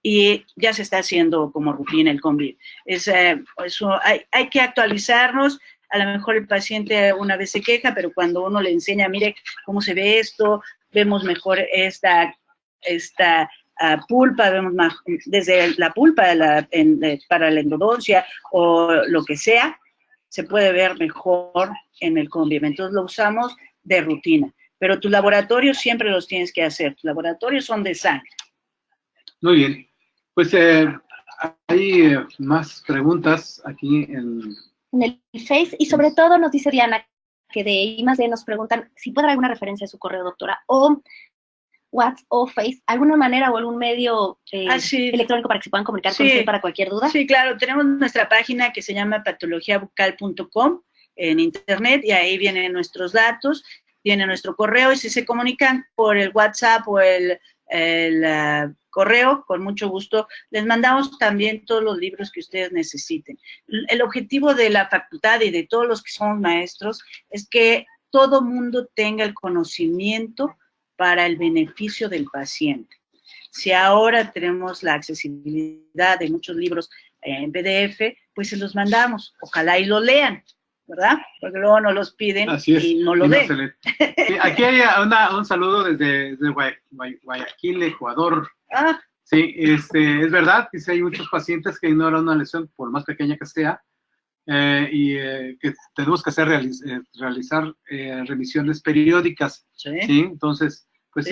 y ya se está haciendo como rutina el CONVIM. Hay que actualizarnos. A lo mejor el paciente una vez se queja, pero cuando uno le enseña, mire cómo se ve esto, vemos mejor esta pulpa, vemos más desde la pulpa para la endodoncia o lo que sea, se puede ver mejor en el CONVIM. Entonces lo usamos de rutina. Pero tus laboratorios siempre los tienes que hacer. Tus laboratorios son de sangre. Muy bien. Pues hay más preguntas aquí en el Face. Y sobre todo nos dice Diana que de I+D nos preguntan si puede dar alguna referencia a su correo, doctora, o WhatsApp o Face, alguna manera o algún medio electrónico para que se puedan comunicar con usted para cualquier duda. Sí, claro. Tenemos nuestra página que se llama patologiabucal.com en internet y ahí vienen nuestros datos, viene nuestro correo y si se comunican por el WhatsApp o el correo, con mucho gusto, les mandamos también todos los libros que ustedes necesiten. El objetivo de la facultad y de todos los que somos maestros es que todo mundo tenga el conocimiento para el beneficio del paciente. Si ahora tenemos la accesibilidad de muchos libros en PDF, pues se los mandamos, ojalá y lo lean, ¿verdad? Porque luego nos los piden y no lo leen. Sí, aquí hay un saludo desde Guayaquil, Ecuador. Sí, es verdad que sí hay muchos pacientes que ignoran una lesión, por más pequeña que sea, que tenemos que realizar revisiones periódicas. ¿Sí? Entonces, pues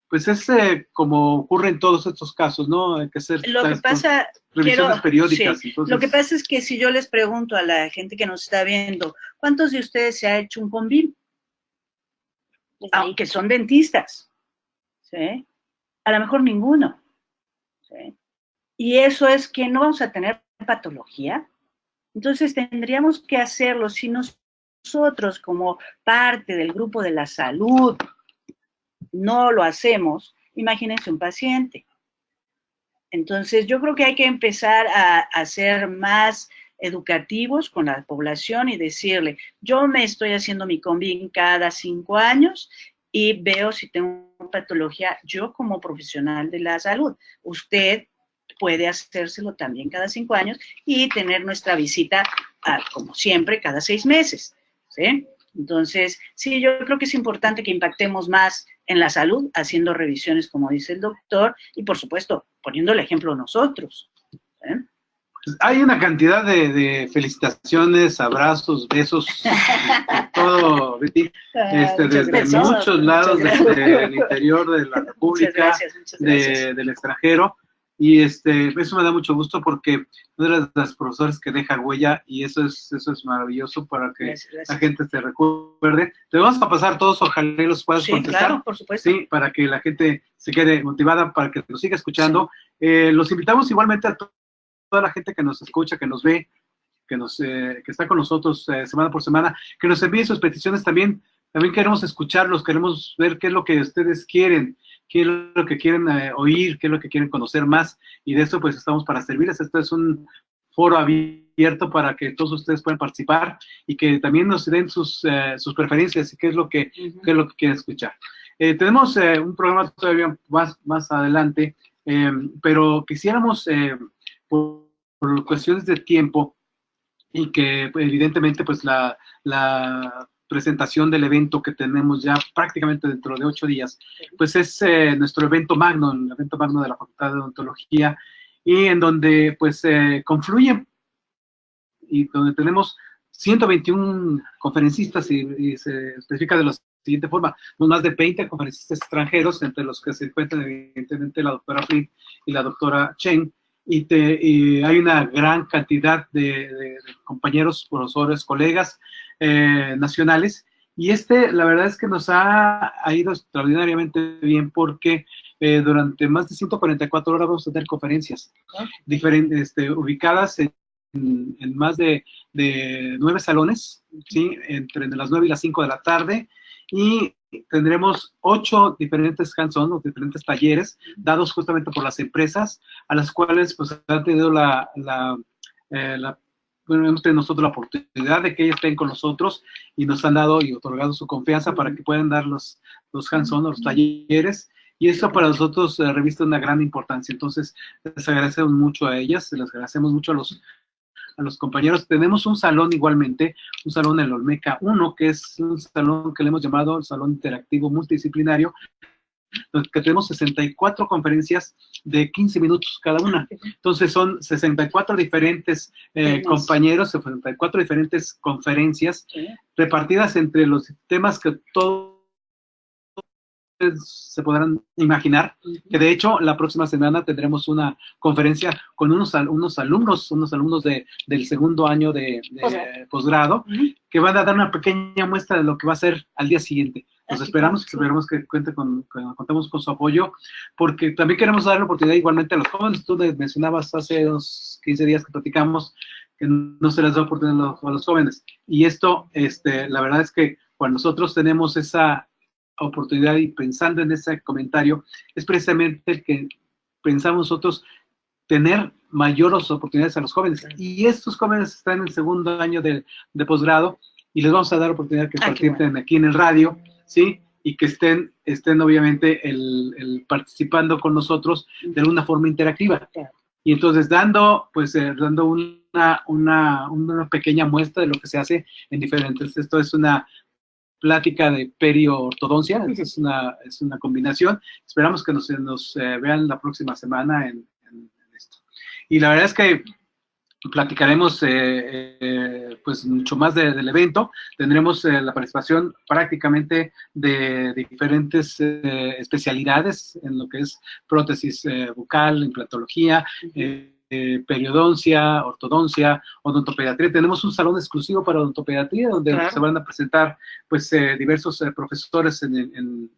pues es como ocurre en todos estos casos, ¿no? Hay que hacer revisiones periódicas. Entonces, lo que pasa es que si yo les pregunto a la gente que nos está viendo, ¿cuántos de ustedes se ha hecho un CONVIM? Aunque son dentistas, ¿sí? A lo mejor ninguno, ¿sí? Y eso es que no vamos a tener patología. Entonces tendríamos que hacerlo. Si nosotros como parte del grupo de la salud no lo hacemos, imagínense un paciente. Entonces yo creo que hay que empezar a ser más educativos con la población y decirle, yo me estoy haciendo mi CONVIM cada 5 años y veo si tengo patología yo como profesional de la salud. Usted puede hacérselo también cada 5 años y tener nuestra visita, como siempre, cada 6 meses, ¿sí? Entonces, sí, yo creo que es importante que impactemos más en la salud, haciendo revisiones, como dice el doctor, y por supuesto, poniendo el ejemplo nosotros, ¿sí? Hay una cantidad de felicitaciones, abrazos, besos, todo, Betty, desde muchos lados, desde el interior de la República, muchas gracias. Del extranjero, y eso me da mucho gusto porque tú eres de las profesores que deja huella y eso es maravilloso para que la gente te recuerde. Te vamos a pasar todos, ojalá los puedas contestar. Claro, por supuesto. Sí, para que la gente se quede motivada, para que nos siga escuchando. Sí. Los invitamos igualmente a toda la gente que nos escucha, que nos ve, que está con nosotros semana por semana, que nos envíe sus peticiones también. También queremos escucharlos, queremos ver qué es lo que ustedes quieren, qué es lo que quieren oír, qué es lo que quieren conocer más, y de eso pues estamos para servirles. Esto es un foro abierto para que todos ustedes puedan participar y que también nos den sus preferencias y qué es lo que quieren escuchar. Tenemos un programa todavía más adelante, pero quisiéramos, por cuestiones de tiempo, y que evidentemente pues la presentación del evento que tenemos ya prácticamente dentro de 8 días, pues es nuestro evento magno, el evento magno de la Facultad de Odontología, y en donde pues confluyen y donde tenemos 121 conferencistas y se especifica de la siguiente forma, más de 20 conferencistas extranjeros, entre los que se encuentran evidentemente la doctora Flynn y la doctora Chen, y hay una gran cantidad de compañeros, profesores, colegas nacionales, Y la verdad es que nos ha ido extraordinariamente bien porque durante más de 144 horas vamos a tener conferencias diferentes, ubicadas en más de 9 salones, ¿sí? Entre las 9 y las 5 de la tarde, y tendremos 8 diferentes hands-on, o diferentes talleres, dados justamente por las empresas, a las cuales pues han tenido bueno, hemos tenido nosotros la oportunidad de que ellos estén con nosotros y nos han dado y otorgado su confianza para que puedan dar los hands-on, los talleres, y eso para nosotros reviste una gran importancia. Entonces, les agradecemos mucho a ellas, les agradecemos mucho a los compañeros. Tenemos un salón igualmente, un salón en el Olmeca 1, que es un salón que le hemos llamado el Salón Interactivo Multidisciplinario, que tenemos 64 conferencias de 15 minutos cada una. Entonces son 64 diferentes compañeros, 64 diferentes conferencias repartidas entre los temas que todos se podrán imaginar, que de hecho la próxima semana tendremos una conferencia con unos alumnos del segundo año de posgrado, que van a dar una pequeña muestra de lo que va a ser al día siguiente. Nos esperamos que contemos con su apoyo, porque también queremos dar la oportunidad igualmente a los jóvenes. Tú mencionabas hace unos 15 días que platicamos que no se les da oportunidad a los jóvenes, y esto, la verdad es que cuando nosotros tenemos esa oportunidad y pensando en ese comentario, es precisamente el que pensamos nosotros tener mayores oportunidades a los jóvenes. Y estos jóvenes están en el segundo año de posgrado y les vamos a dar oportunidad que participen aquí en el radio, ¿sí? Y que estén obviamente participando con nosotros de alguna forma interactiva. Y entonces dando una pequeña muestra de lo que se hace en diferentes. Esto es una plática de perioortodoncia, es una combinación. Esperamos que nos vean la próxima semana en esto. Y la verdad es que platicaremos pues mucho más del evento. Tendremos la participación prácticamente de diferentes especialidades en lo que es prótesis bucal, implantología, periodoncia, ortodoncia, odontopediatría. Tenemos un salón exclusivo para odontopediatría donde se van a presentar pues diversos profesores en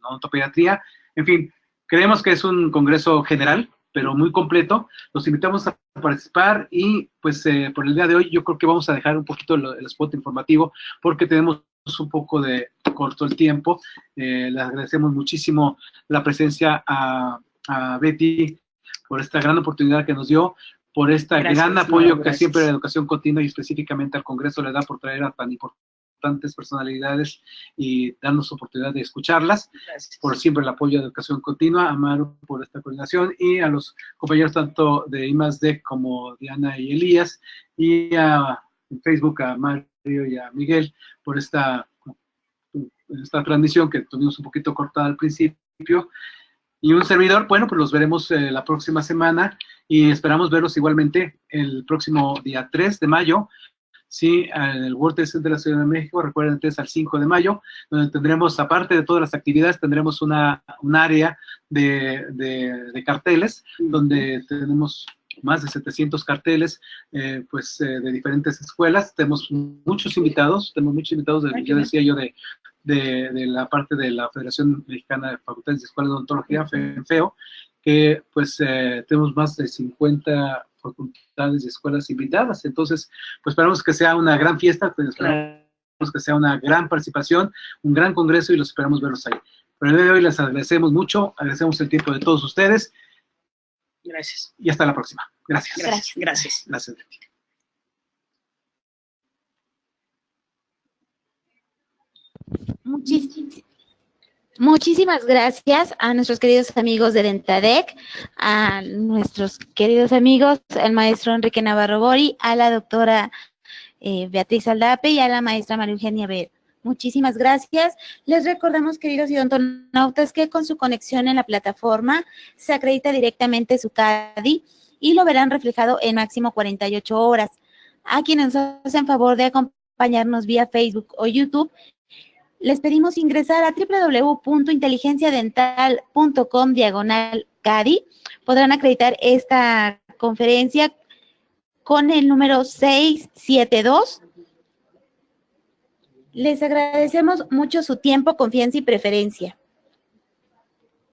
odontopediatría. En fin, creemos que es un congreso general, pero muy completo. Los invitamos a participar y pues por el día de hoy yo creo que vamos a dejar un poquito el spot informativo porque tenemos un poco de corto el tiempo. Le agradecemos muchísimo la presencia a Betty por esta gran oportunidad que nos dio, por este gran apoyo que siempre la educación continua y específicamente al Congreso le da por traer a tan importantes personalidades y darnos oportunidad de escucharlas. Gracias. Por siempre el apoyo de educación continua, a Maru por esta coordinación y a los compañeros tanto de I+D como Diana y Elías, y en Facebook a Mario y a Miguel por esta transmisión que tuvimos un poquito cortada al principio. Y un servidor, bueno, pues los veremos la próxima semana y esperamos verlos igualmente el próximo día 3 de mayo, sí, en el World Trade Center de la Ciudad de México. Recuerden, 3 al 5 de mayo, donde tendremos, aparte de todas las actividades, tendremos un área de carteles, donde tenemos más de 700 carteles, pues, de diferentes escuelas. Tenemos muchos invitados, yo decía yo, de la parte de la Federación Mexicana de Facultades y Escuelas de Odontología, FEO, que pues tenemos más de 50 facultades y escuelas invitadas. Entonces, pues esperamos que sea una gran fiesta, pues, esperamos que sea una gran participación, un gran congreso y los esperamos verlos ahí. Pero el día de hoy les agradecemos mucho, agradecemos el tiempo de todos ustedes. Gracias. Y hasta la próxima. Gracias. Gracias. Muchísimas gracias a nuestros queridos amigos de Dentadec, a nuestros queridos amigos, al maestro Enrique Navarro Bori, a la doctora Beatriz Aldape y a la maestra María Eugenia Ver. Muchísimas gracias. Les recordamos, queridos odontonautas, que con su conexión en la plataforma se acredita directamente su CADI y lo verán reflejado en máximo 48 horas. A quienes nos hacen favor de acompañarnos vía Facebook o YouTube, les pedimos ingresar a www.inteligenciadental.com/CADI. Podrán acreditar esta conferencia con el número 672 Les agradecemos mucho su tiempo, confianza y preferencia.